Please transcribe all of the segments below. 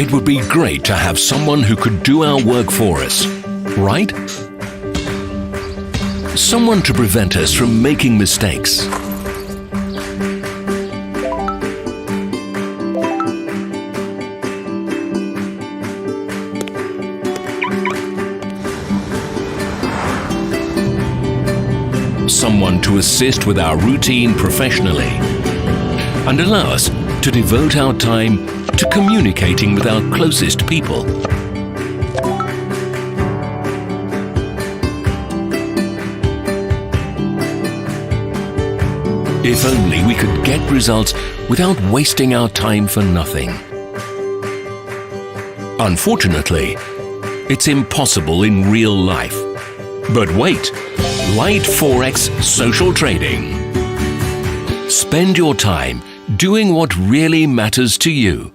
It would be great to have someone who could do our work for us, right? Someone to prevent us from making mistakes. Someone to assist with our routine professionally and allow us to devote our time to communicating with our closest people. If only we could get results without wasting our time for nothing. Unfortunately, it's impossible in real life. But wait, Light Forex Social Trading. Spend your time doing what really matters to you.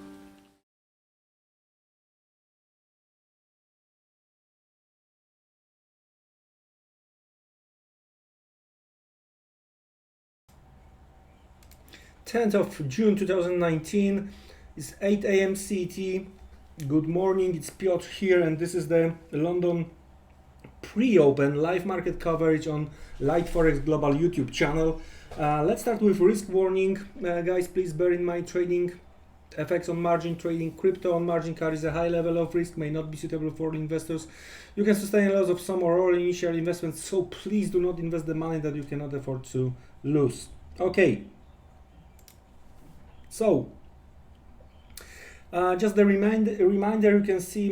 June 10th, 2019. It's 8 a.m. CT. Good morning, it's Piotr here, and this is the London pre-open live market coverage on Light Forex Global YouTube channel. Let's start with risk warning. Guys, please bear in mind trading FX on margin, trading crypto on margin carries a high level of risk, may not be suitable for investors. You can sustain a loss of some or all initial investments, so please do not invest the money that you cannot afford to lose. Okay. So, just a reminder, you can see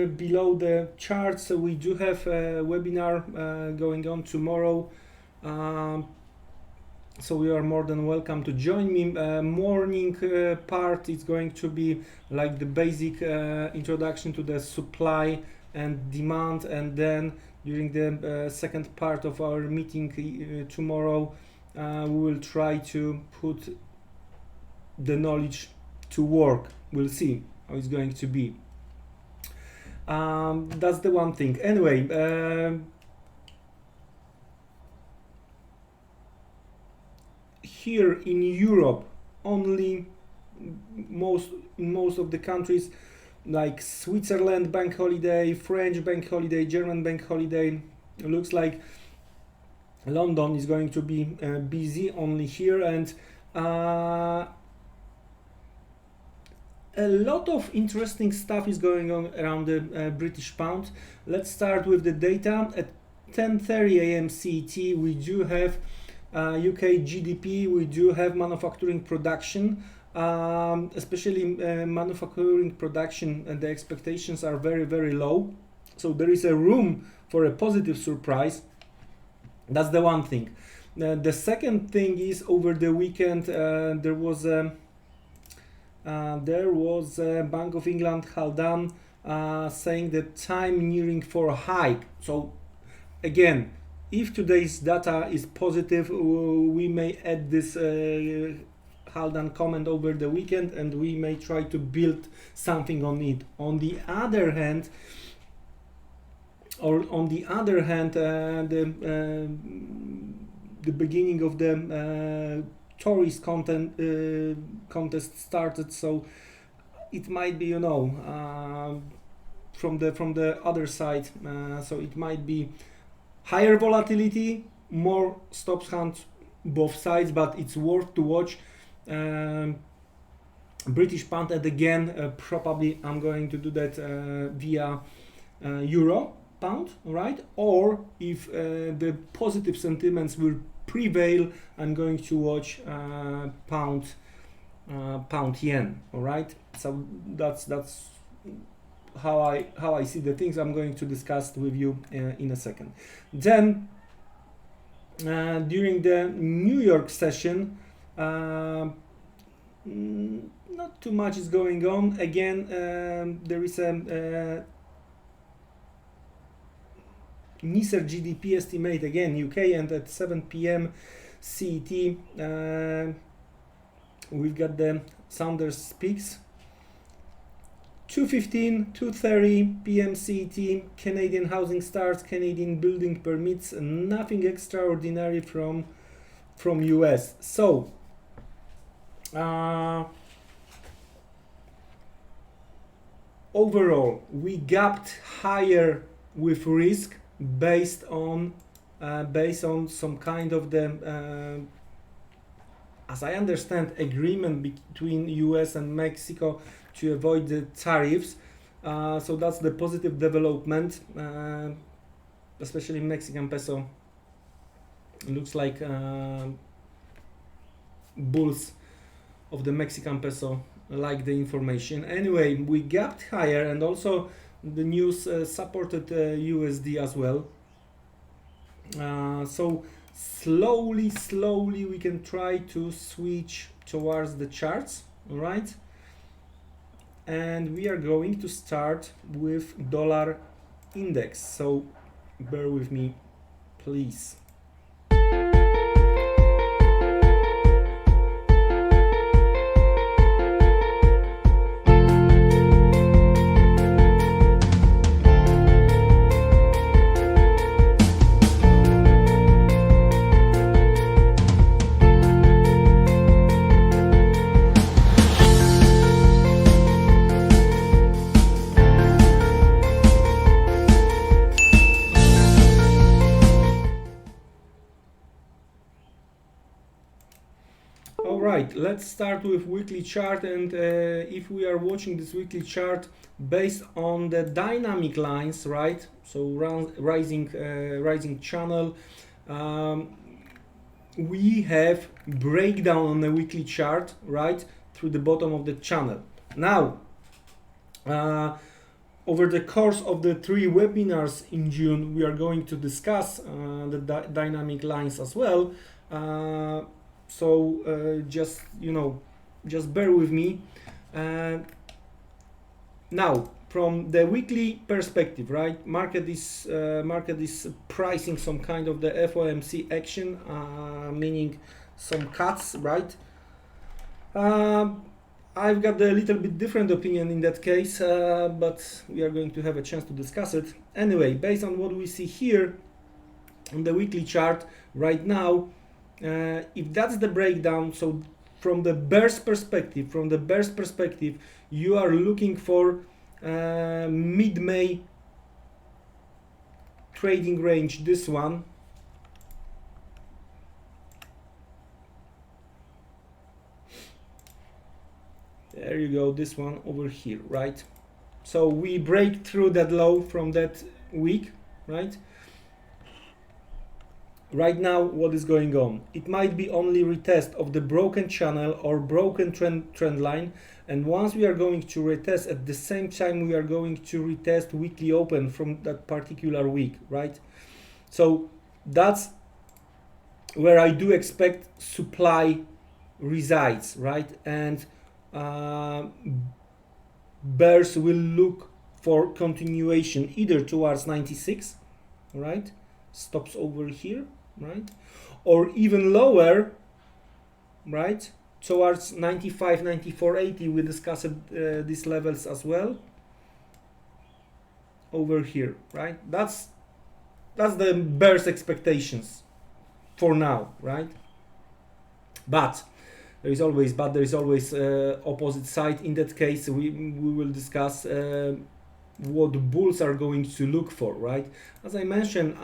below the charts, so we do have a webinar going on tomorrow. So you are more than welcome to join me. Morning part is going to be like the basic introduction to the supply and demand, and then during the second part of our meeting tomorrow, we will try to put the knowledge to work. We'll see how it's going to be. That's the one thing. Anyway, here in Europe, only in most of the countries, like Switzerland bank holiday, French bank holiday, German bank holiday. It looks like London is going to be busy only here, and a lot of interesting stuff is going on around the British pound. Let's start with the data. At 10:30 a.m. CET, we do have UK GDP, we do have manufacturing production, especially manufacturing production, and the expectations are very, very low. So there is a room for a positive surprise. That's the one thing. The second thing is, over the weekend there was a Bank of England Haldane saying that time nearing for a hike. So again, if today's data is positive, we may add this Haldane comment over the weekend, and we may try to build something on it. On the other hand, the beginning of the Tories contest started, so it might be, from the other side, so it might be higher volatility, more stops hunt both sides, but it's worth to watch. British pound, and again, probably I'm going to do that via euro pound, right? Or if the positive sentiments will prevail, I'm going to watch pound yen. All right, so that's how I see the things. I'm going to discuss with you in a second. Then during the New York session, not too much is going on. Again, there is a NISR GDP estimate, again UK, and at 7 p.m. CET we've got the Saunders speaks. 2:15, 2:30 p.m. CET, Canadian housing starts, Canadian building permits, nothing extraordinary from US. So overall we gapped higher with risk based on some kind of the as I understand, agreement between US and Mexico to avoid the tariffs. So that's the positive development, especially Mexican peso. It looks like bulls of the Mexican peso like the information. Anyway, we gapped higher, and also the news supported USD as well. So slowly we can try to switch towards the charts, all right? And we are going to start with dollar index, so bear with me, please. Alright, let's start with weekly chart, and if we are watching this weekly chart based on the dynamic lines, right? So rising channel, we have breakdown on the weekly chart, right, through the bottom of the channel. Now, over the course of the 3 webinars in June, we are going to discuss the dynamic lines as well. So just bear with me. Now, from the weekly perspective, right? Market is pricing some kind of the FOMC action, meaning some cuts, right? I've got a little bit different opinion in that case, but we are going to have a chance to discuss it. Anyway, based on what we see here on the weekly chart right now, if that's the breakdown, so from the bear's perspective, you are looking for mid-May trading range, this one. There you go, this one over here, right? So we break through that low from that week, right? Right now, what is going on? It might be only retest of the broken channel or broken trend line, and once we are going to retest, at the same time we are going to retest weekly open from that particular week, right? So that's where I do expect supply resides, right? And bears will look for continuation either towards 96, right? Stops over here, right? Or even lower, right? Towards 95, 94, 80. We discussed these levels as well. Over here, right? That's the bear's expectations for now, right? But there is always opposite side. In that case, we will discuss what bulls are going to look for, right? As I mentioned,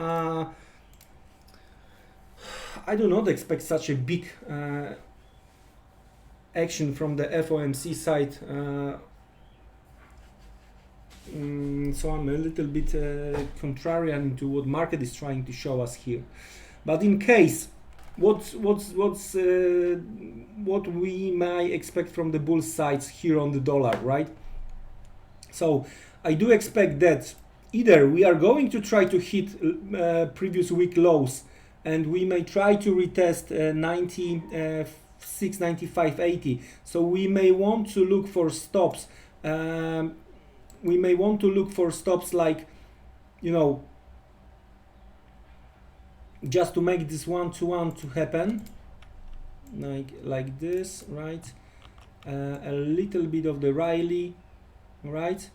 I do not expect such a big action from the FOMC side, so I'm a little bit contrarian into what market is trying to show us here. But in case, what we might expect from the bull sides here on the dollar, right? So I do expect that either we are going to try to hit previous week lows, and we may try to retest 96, 95, 80. So we may want to look for stops. We may want to look for stops like, just to make this 1-to-1 to happen, like this, right? A little bit of the Riley, right?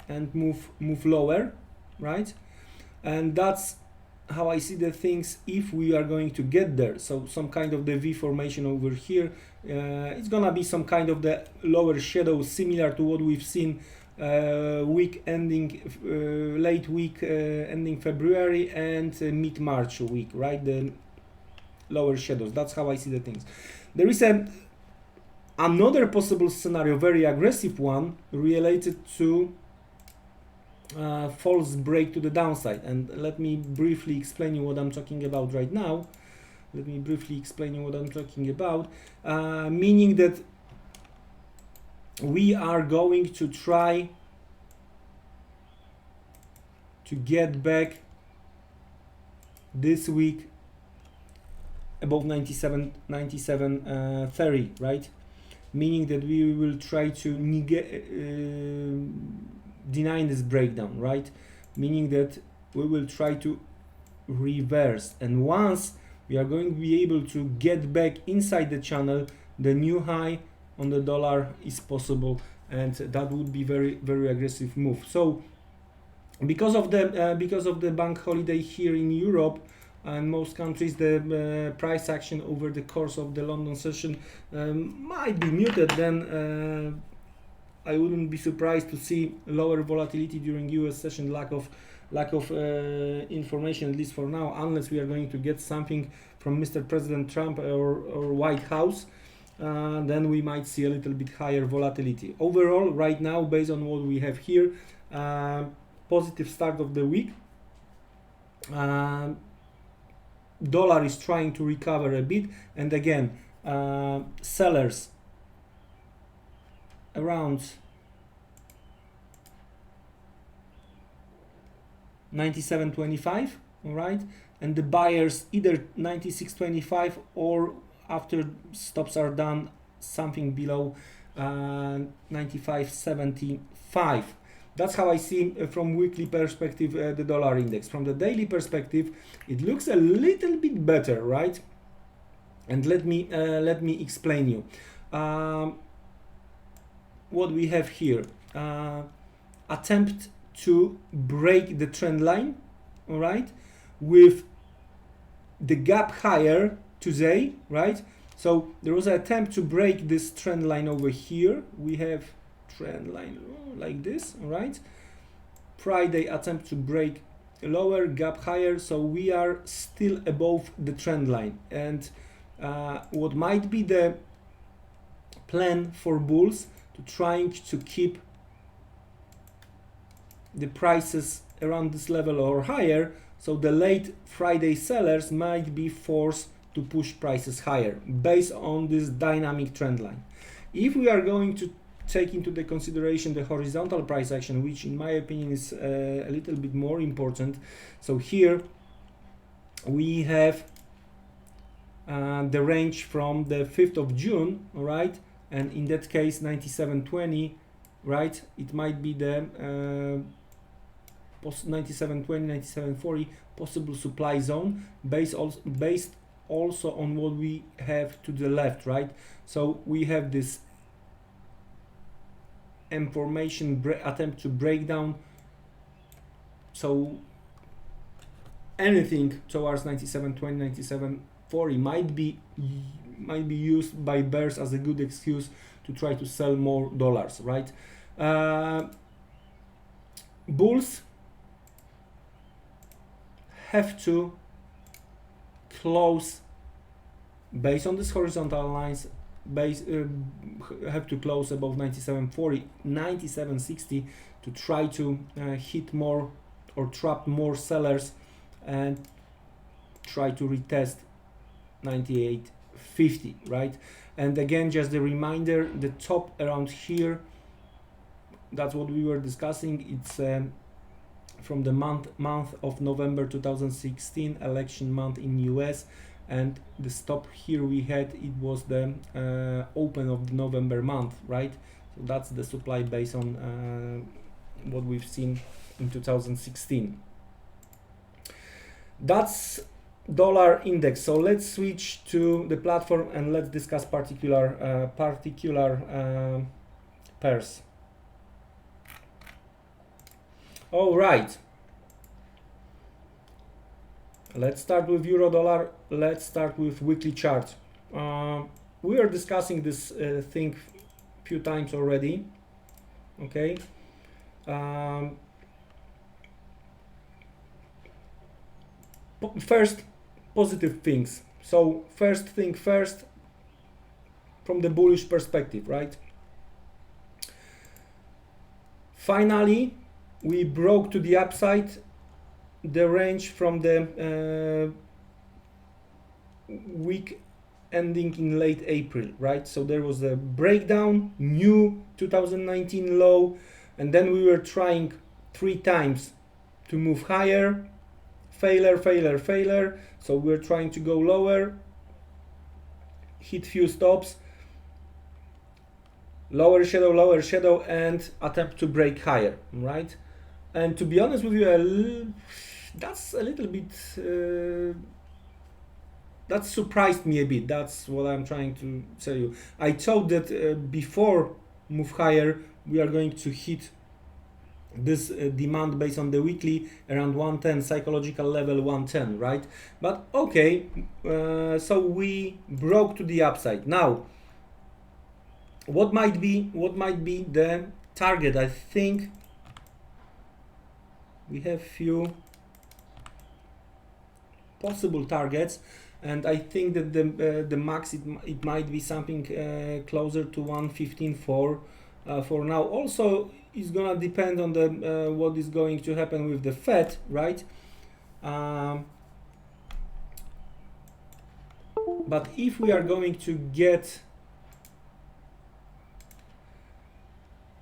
And move lower, right? And that's how I see the things if we are going to get there. So some kind of the V formation over here. It's gonna be some kind of the lower shadow similar to what we've seen week ending late week ending February and mid-March week, right? The lower shadows. That's how I see the things. There is another possible scenario, very aggressive one, related to false break to the downside. And let me briefly explain you what I'm talking about right now. Meaning that we are going to try to get back this week above 97.30, right? Meaning that we will try to deny this breakdown, right? Meaning that we will try to reverse, and once we are going to be able to get back inside the channel, the new high on the dollar is possible, and that would be very, very aggressive move. So because of the bank holiday here in Europe and most countries, the price action over the course of the London session might be muted. Then I wouldn't be surprised to see lower volatility during US session, lack of information, at least for now, unless we are going to get something from Mr. President Trump or White House. Then we might see a little bit higher volatility. Overall, right now, based on what we have here, positive start of the week. Dollar is trying to recover a bit, and again, sellers around 97.25, all right, and the buyers either 96.25 or after stops are done something below 95.75. That's how I see from weekly perspective the dollar index. From the daily perspective, it looks a little bit better, right? And let me explain you what we have here. Attempt to break the trend line, all right, with the gap higher today, right? So there was an attempt to break this trend line over here. We have trend line like this, all right? Friday attempt to break lower, gap higher, so we are still above the trend line. And what might be the plan for bulls to trying to keep the prices around this level or higher, so the late Friday sellers might be forced to push prices higher based on this dynamic trend line. If we are going to take into the consideration the horizontal price action, which in my opinion is a little bit more important, so here we have the range from the 5th of June, all right, and in that case 97.20, right, it might be the 97.20, 97.40 possible supply zone based also on what we have to the left, right? So we have this information attempt to break down, so anything towards 97.20, 97.40 might be used by bears as a good excuse to try to sell more dollars, right? Bulls have to close based on this horizontal lines, have to close above 97.40, 97.60 to try to hit more or trap more sellers and try to retest 98.50, right? And again, just a reminder, the top around here, that's what we were discussing. It's from the month of November 2016, election month in US, and the stop here we had, it was the open of the November month, right? So that's the supply based on what we've seen in 2016. That's dollar index. So let's switch to the platform and let's discuss particular pairs. All right, let's start with euro dollar. Let's start with weekly chart. We are discussing this thing few times already, okay? First, positive things. So first thing first, from the bullish perspective, right? Finally, we broke to the upside the range from the week ending in late April, right? So there was a breakdown, new 2019 low, and then we were trying 3 times to move higher, failure, failure, failure. So we're trying to go lower, hit few stops, lower shadow, and attempt to break higher, right? And to be honest with you, that's a little bit that surprised me a bit. That's what I'm trying to tell you. I thought that before move higher, we are going to hit this demand based on the weekly around 110, psychological level 110, right? But okay, so we broke to the upside. Now, what might be the target? I think we have few possible targets, and I think that the max it might be something closer to 115.4 for now. Also, it's gonna depend on the what is going to happen with the Fed, right? But if we are going to get,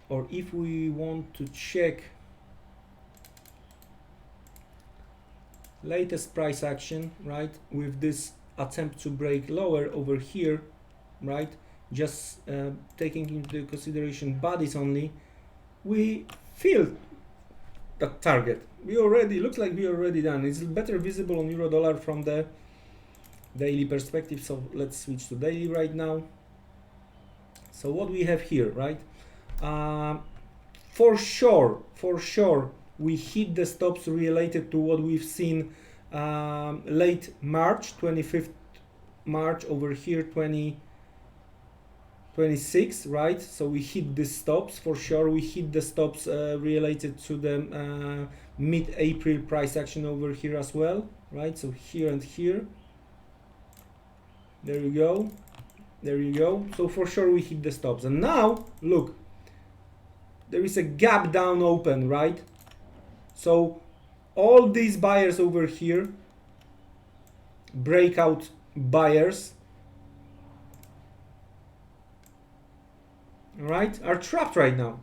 or if we want to check latest price action, right, with this attempt to break lower over here, right, just taking into consideration bodies only, we feel the target. We already, looks like we already done. It's better visible on euro dollar from the daily perspective, so let's switch to daily right now. So what we have here, right, for sure we hit the stops related to what we've seen late March, 25th March over here, 2026, right? So we hit the stops for sure. We hit the stops related to the mid-April price action over here as well, right? So here and here. There you go. There you go. So for sure we hit the stops. And now look, there is a gap down open, right? So all these buyers over here, breakout buyers, all right, are trapped right now.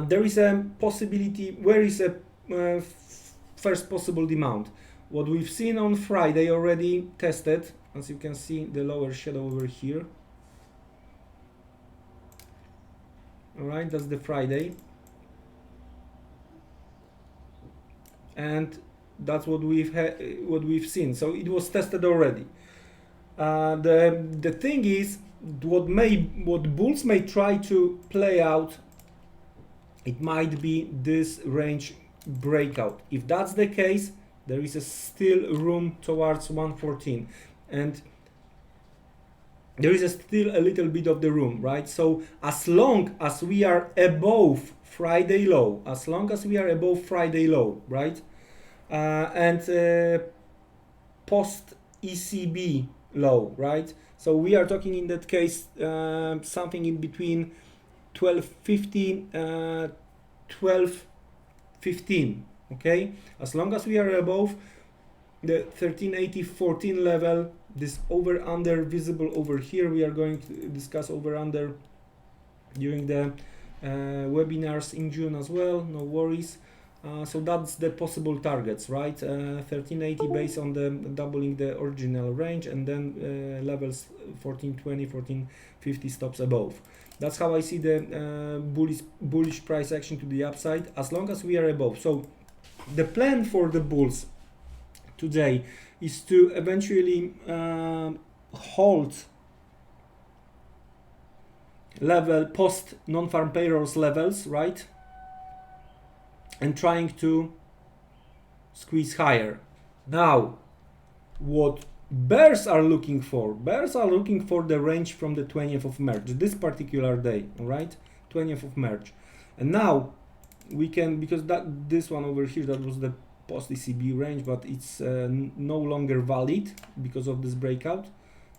There is a possibility. Where is a first possible demand? What we've seen on Friday already tested, as you can see, the lower shadow over here. All right, that's the Friday, and that's what we've seen. So it was tested already. The thing is, what bulls may try to play out, it might be this range breakout. If that's the case, there is still room towards 114, and there is still a little bit of the room, right? So as long as we are above Friday low, right, and post ECB low, right? So we are talking in that case something in between 1250, 1215, okay? As long as we are above the 1380-14 level, this over under visible over here, we are going to discuss over under during the webinars in June as well, no worries. So that's the possible targets, right? 1380 based on the doubling the original range, and then levels 1420, 1450 stops above. That's how I see the bullish price action to the upside, as long as we are above. So the plan for the bulls today is to eventually hold level post non-farm payrolls levels, right, and trying to squeeze higher. Now, what bears are looking for? Bears are looking for the range from the 20th of March, this particular day, all right? 20th of March. And now we can, because this one over here, that was the post ECB range, but it's no longer valid because of this breakout.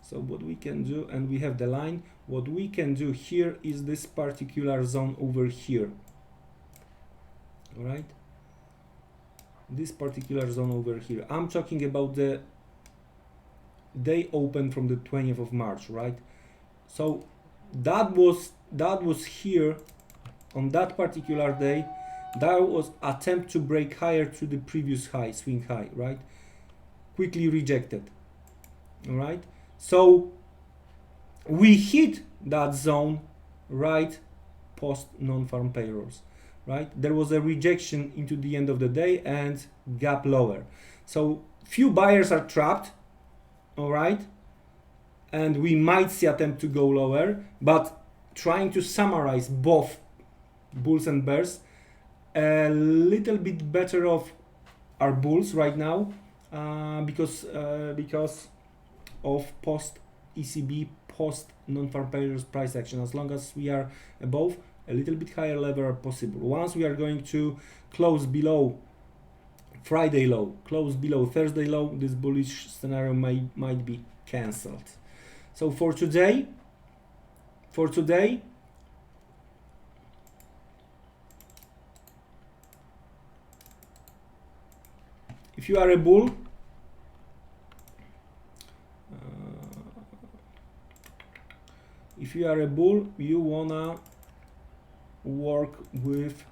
So what we can do, and we have the line, what we can do here is this particular zone over here, all right? This particular zone over here. I'm talking about the day open from the 20th of March, right? So that was here on that particular day. That was attempt to break higher to the previous high, swing high, right? Quickly rejected, all right? So we hit that zone right post non-farm payrolls, right? There was a rejection into the end of the day and gap lower. So few buyers are trapped, all right? And we might see attempt to go lower, but trying to summarize both bulls and bears, a little bit better off our bulls right now because of post ECB, post non-farm payrolls price action. As long as we are above, a little bit higher level are possible. Once we are going to close below Friday low, close below Thursday low, this bullish scenario might be cancelled. So for today, if you are a bull, you wanna work with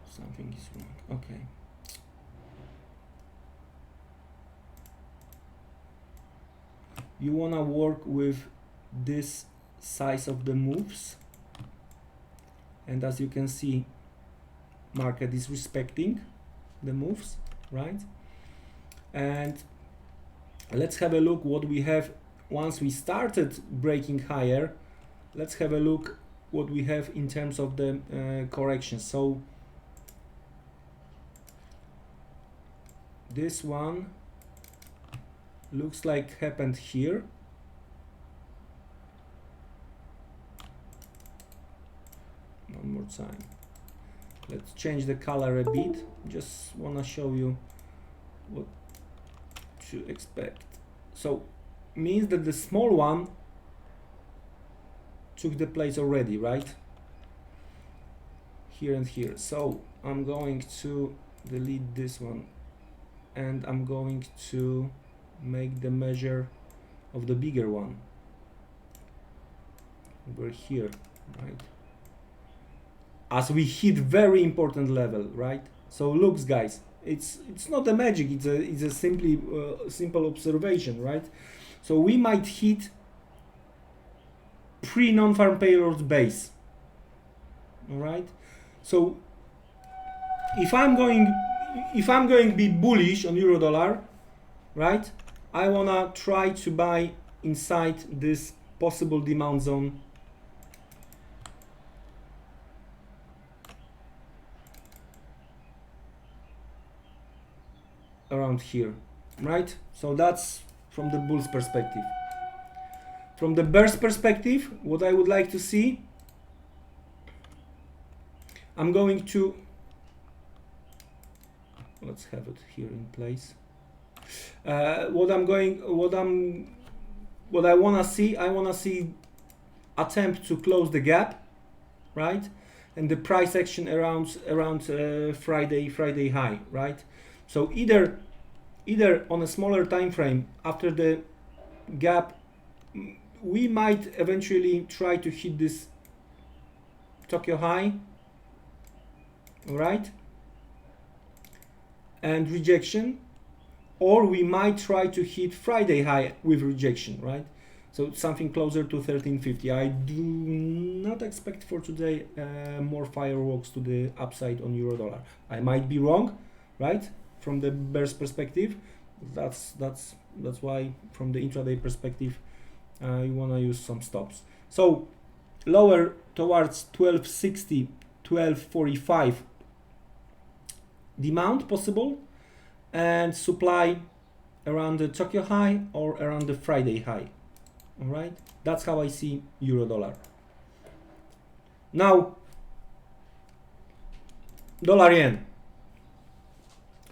something is wrong. Okay. You wanna work with this size of the moves, and as you can see, market is respecting the moves, right? And let's have a look what we have once we started breaking higher. Let's have a look what we have in terms of the correction. So this one looks like happened here. One more time. Let's change the color a bit. Just wanna show you what to expect. So means that the small one took the place already, right? Here and here. So I'm going to delete this one and I'm going to make the measure of the bigger one over here, right? As we hit very important level, right? So looks, guys, it's not a magic, it's a simply simple observation, right? So we might hit pre non-farm payrolls base, all right? So if I'm going to be bullish on euro dollar, right, I wanna try to buy inside this possible demand zone around here, right? So that's from the bull's perspective. From the bear's perspective, what I would like to see, I'm going to, let's have it here in place. What I wanna see attempt to close the gap, right? And the price action around Friday high, right? So either on a smaller time frame after the gap, we might eventually try to hit this Tokyo high, all right, and rejection, or we might try to hit Friday high with rejection, right? So something closer to 1350. I do not expect for today more fireworks to the upside on euro dollar. I might be wrong, right? From the bear's perspective, that's why from the intraday perspective, you wanna use some stops. So lower towards 1260, 1245 demand possible, and supply around the Tokyo high or around the Friday high. All right, that's how I see euro dollar. Now, dollar yen.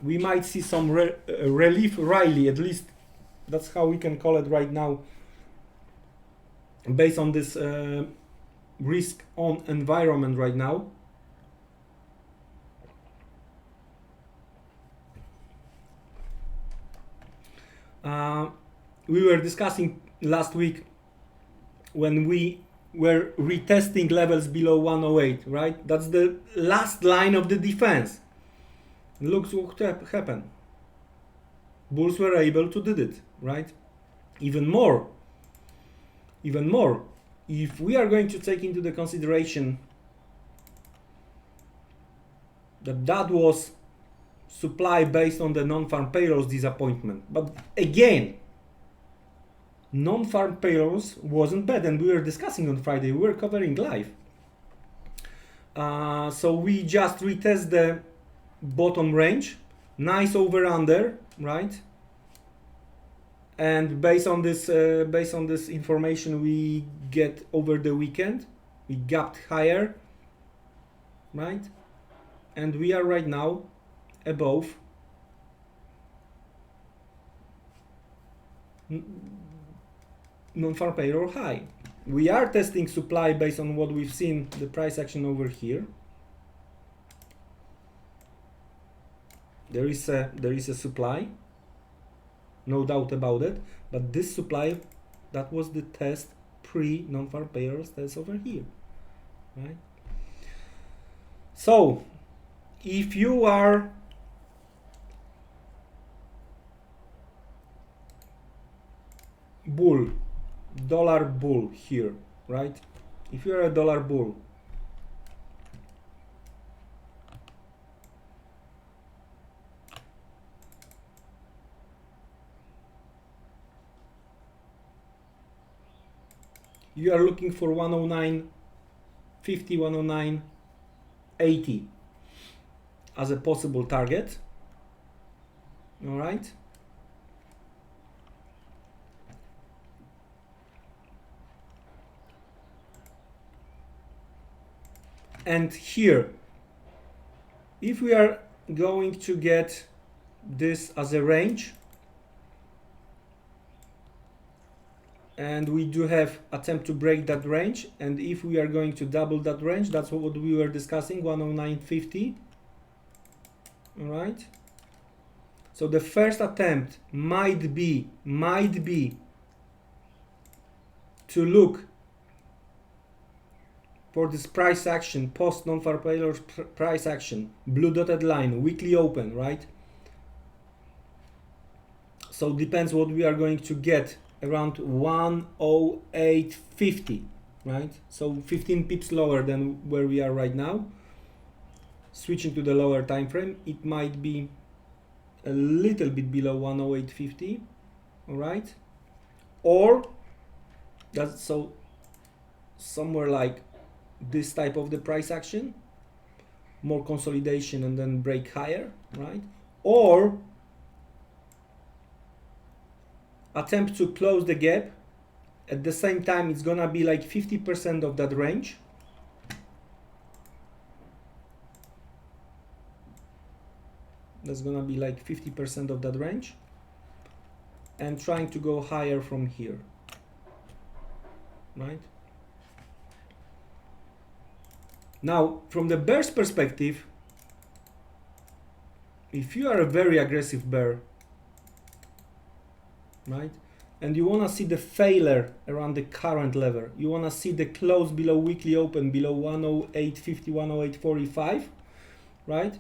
We might see some relief rally, at least that's how we can call it right now, based on this risk on environment right now. We were discussing last week when we were retesting levels below 108, right? That's the last line of the defense. Look what happened. Bulls were able to do it, right? Even more, if we are going to take into the consideration that that was supply based on the non-farm payrolls disappointment. But again, non-farm payrolls wasn't bad, and we were discussing on Friday, we were covering live. So we just retest the bottom range, nice over under, right? And based on this information we get over the weekend, we gapped higher, right? And we are right now above non-farm payroll high. We are testing supply based on what we've seen, the price action over here. There is a supply, no doubt about it, but this supply, that was the test pre non-farm payrolls test over here, right? So if you are bull, dollar bull here, right? If you are a dollar bull, you are looking for 109.50, 109.80 as a possible target. All right. And here, if we are going to get this as a range, and we do have attempt to break that range, and if we are going to double that range, that's what we were discussing, 109.50. All right. So the first attempt might be to look for this price action, post non-farm payrolls price action, blue dotted line, weekly open, right? So depends what we are going to get, around 108.50, right? So 15 pips lower than where we are right now. Switching to the lower time frame, it might be a little bit below 108.50, all right? Or that's so somewhere like this type of the price action, more consolidation and then break higher, right? Or attempt to close the gap. At the same time, it's gonna be like 50% of that range. That's gonna be like 50% of that range, and trying to go higher from here, right? Now, from the bear's perspective, if you are a very aggressive bear, right, and you want to see the failure around the current level, you want to see the close below weekly open below 108.50, 108.45, right?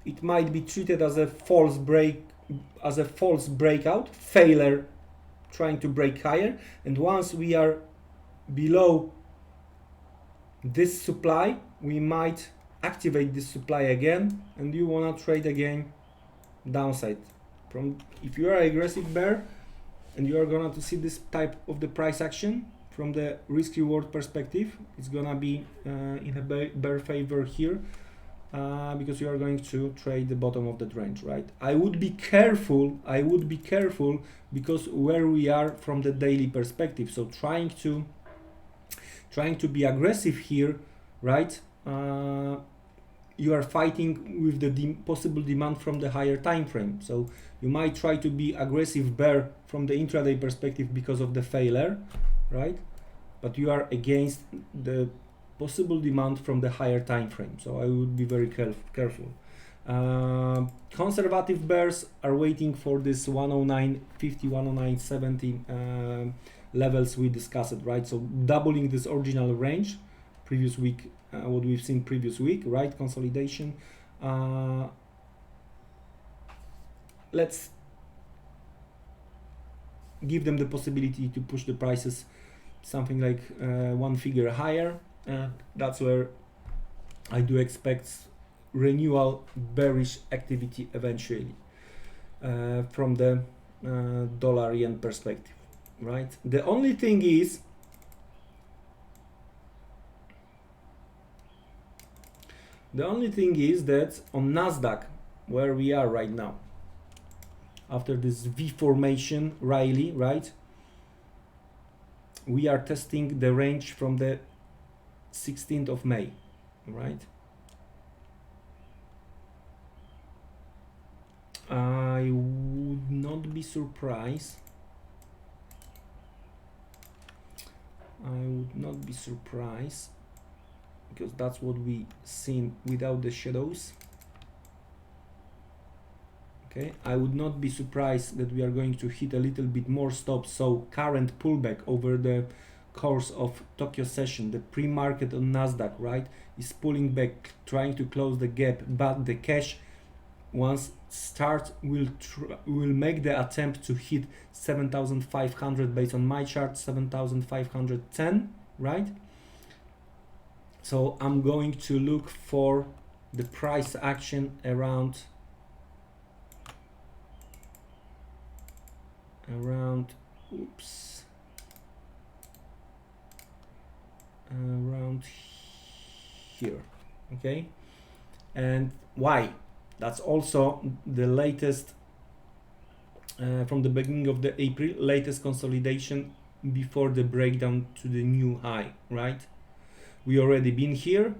It might be treated as a false breakout, failure, trying to break higher. And once we are below this supply, we might activate this supply again, and you want to trade again downside. From if you are an aggressive bear and you are gonna to see this type of the price action from the risk reward perspective, it's gonna be in a bear favor here. because you are going to trade the bottom of that range, right? I would be careful because where we are from the daily perspective, so trying to be aggressive here, right? You are fighting with the possible demand from the higher time frame, so you might try to be aggressive bear from the intraday perspective because of the failure, right? But you are against the possible demand from the higher time frame, so I would be very careful. Conservative bears are waiting for this 109.50, 109.70 levels we discussed, right? So doubling this original range previous week, what we've seen previous week, right? Consolidation. Let's give them the possibility to push the prices something like one figure higher. That's where I do expect renewal bearish activity eventually from the dollar yen perspective, right? The only thing is that on Nasdaq, where we are right now, after this V formation rally, right, we are testing the range from the 16th of May, right? I would not be surprised. Because that's what we seen without the shadows. Okay, I would not be surprised that we are going to hit a little bit more stops. So current pullback over the course of Tokyo session, the pre-market on Nasdaq, right, is pulling back, trying to close the gap, but the cash once start will make the attempt to hit 7,500 based on my chart, 7,510, right? So I'm going to look for the price action around here, okay? And why? That's also the latest from the beginning of the April, latest consolidation before the breakdown to the new high, right? We already been here.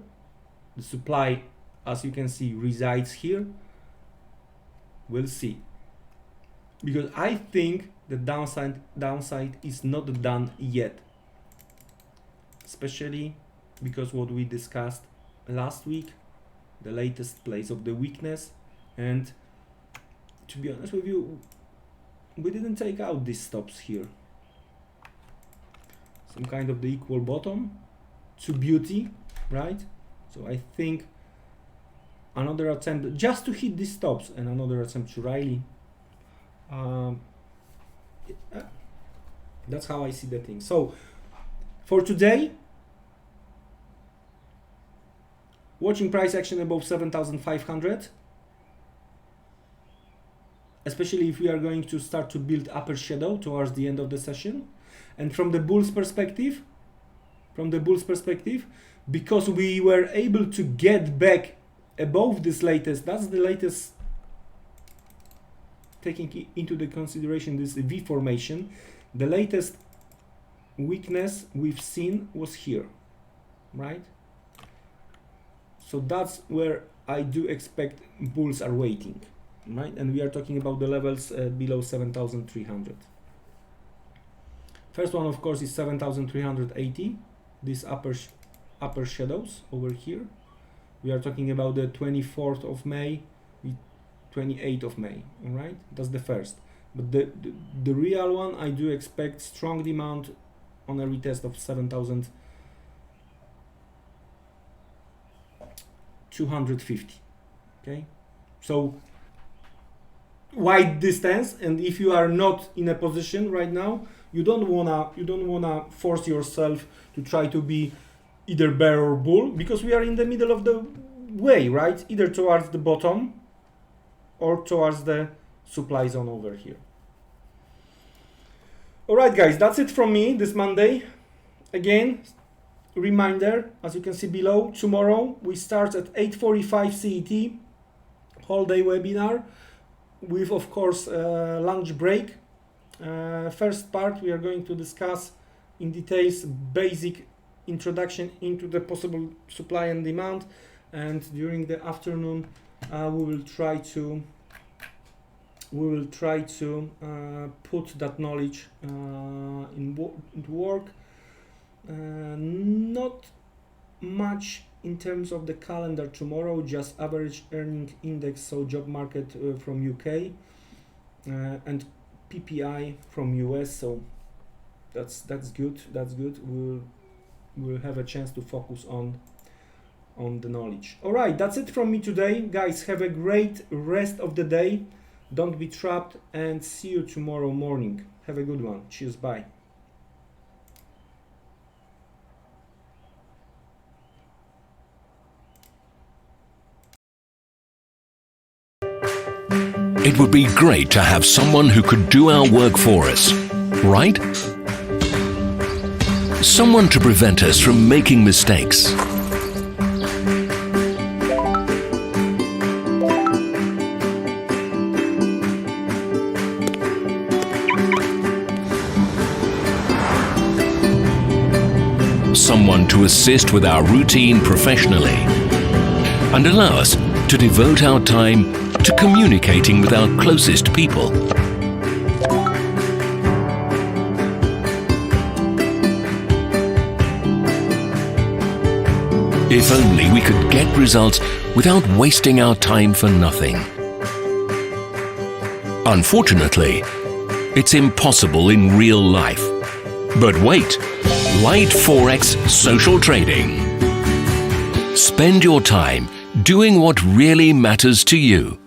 The supply, as you can see, resides here. We'll see, because I think the downside is not done yet, especially because what we discussed last week, the latest place of the weakness, and to be honest with you, we didn't take out these stops here. Some kind of the equal bottom to beauty, right? So I think another attempt just to hit these stops and another attempt to rally. That's how I see the thing. So for today, watching price action above 7,500, especially if we are going to start to build upper shadow towards the end of the session. And from the bull's perspective, because we were able to get back above this latest, that's the latest, taking into the consideration this V formation, the latest weakness we've seen was here, right? So that's where I do expect bulls are waiting, right? And we are talking about the levels below 7,300. First one, of course, is 7,380. These upper shadows over here. We are talking about the 24th of May, 28th of May. All right, that's the first. But the real one, I do expect strong demand on a retest of 7,250. Okay, so wide distance, and if you are not in a position right now, you don't wanna force yourself to try to be either bear or bull, because we are in the middle of the way, right? Either towards the bottom or towards the supply zone over here. All right, guys, that's it from me this Monday. Again, reminder, as you can see below, tomorrow we start at 8:45 CET, whole day webinar with, of course, lunch break. First part, we are going to discuss in details basic introduction into the possible supply and demand, and during the afternoon we will try to put that knowledge into work. Not much in terms of the calendar tomorrow, just average earning index, so job market from UK, and PPI from US, so that's good. We'll have a chance to focus on the knowledge. All right, that's it from me today, guys. Have a great rest of the day. Don't be trapped, and see you tomorrow morning. Have a good one. Cheers. Bye. It would be great to have someone who could do our work for us, right? Someone to prevent us from making mistakes. Someone to assist with our routine professionally and allow us to devote our time to communicating with our closest people. If only we could get results without wasting our time for nothing. Unfortunately, it's impossible in real life. But wait, Light Forex Social Trading. Spend your time doing what really matters to you.